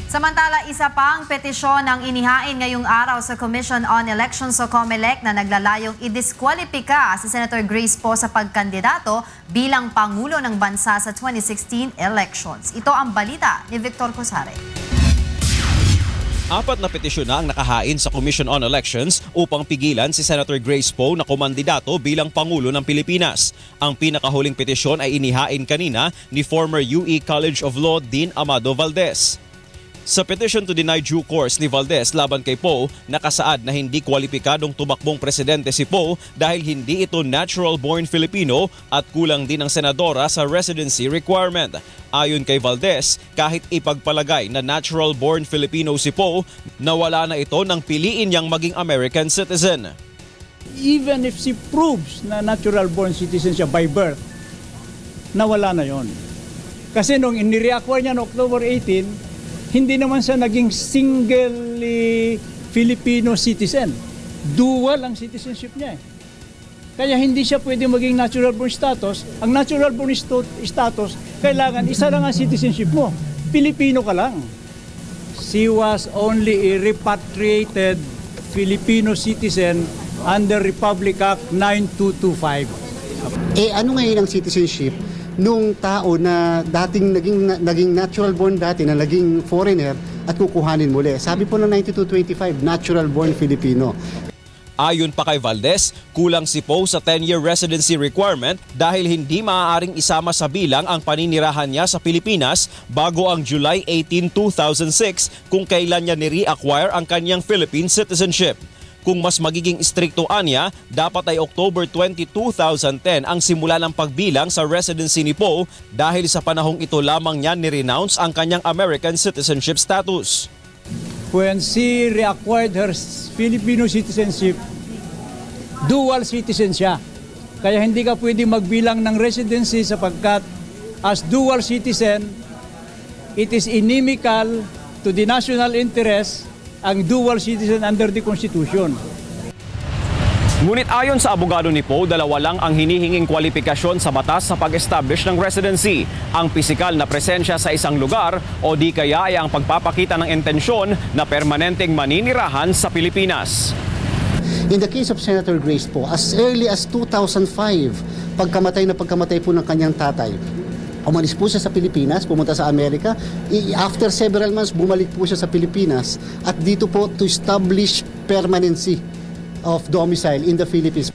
Samantala, isa pang petisyon ang inihain ngayong araw sa Commission on Elections o COMELEC na naglalayong idiskwalipika si Senator Grace Poe sa pagkandidato bilang Pangulo ng Bansa sa 2016 elections. Ito ang balita ni Victor Cosare. 4 na petisyon na ang nakahain sa Commission on Elections upang pigilan si Senator Grace Poe na kumandidato bilang Pangulo ng Pilipinas. Ang pinakahuling petisyon ay inihain kanina ni former UE College of Law Dean Amado Valdez. Sa petition to deny due course ni Valdez laban kay Poe, nakasaad na hindi kwalipikadong tumakbong presidente si Poe dahil hindi ito natural-born Filipino at kulang din ang senadora sa residency requirement. Ayon kay Valdez, kahit ipagpalagay na natural-born Filipino si Poe, nawala na ito nang piliin niyang maging American citizen. Even if she proves na natural-born citizen siya by birth, nawala na yon. Kasi nung ini-reacquire niya noong October 18, hindi naman siya naging single Filipino citizen. Dual ang citizenship niya eh. Kaya hindi siya pwede maging natural born status. Ang natural born status, kailangan isa lang ang citizenship mo. Filipino ka lang. She was only a repatriated Filipino citizen under Republic Act 9225. Ano ngayon ang citizenship nung tao na dating naging natural born dati na naging foreigner at kukuhanin muli? Sabi po ng 9225, natural born Filipino. Ayon pa kay Valdez, kulang si Poe sa 10-year residency requirement dahil hindi maaaring isama sa bilang ang paninirahan niya sa Pilipinas bago ang July 18, 2006 kung kailan niya ni-reacquire ang kanyang Philippine citizenship. Kung mas magiging istrikto anya, dapat ay October 20, 2010 ang simula ng pagbilang sa residency ni Poe dahil sa panahong ito lamang niya ni-renounce ang kanyang American citizenship status. When she reacquired her Filipino citizenship, dual citizen siya. Kaya hindi ka pwede magbilang ng residency sapagkat as dual citizen, it is inimical to the national interest ang dual citizen under the Constitution. Ngunit ayon sa abogado ni Poe, dalawa lang ang hinihinging kwalifikasyon sa batas sa pag-establish ng residency. Ang pisikal na presensya sa isang lugar o di kaya ay ang pagpapakita ng intensyon na permanenteng maninirahan sa Pilipinas. In the case of Senator Grace Poe, as early as 2005, pagkamatay po ng kanyang tatay, umalis po siya sa Pilipinas, pumunta sa Amerika. After several months, bumalik po siya sa Pilipinas at dito po to establish permanency of domicile in the Philippines.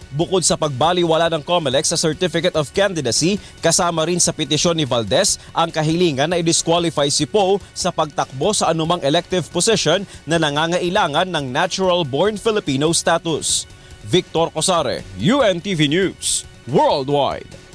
Bukod sa pagbaliwala ng COMELEC sa Certificate of Candidacy, kasama rin sa petisyon ni Valdez ang kahilingan na i-disqualify si Poe sa pagtakbo sa anumang elective position na nangangailangan ng natural-born Filipino status. Victor Cosare, UNTV News, Worldwide.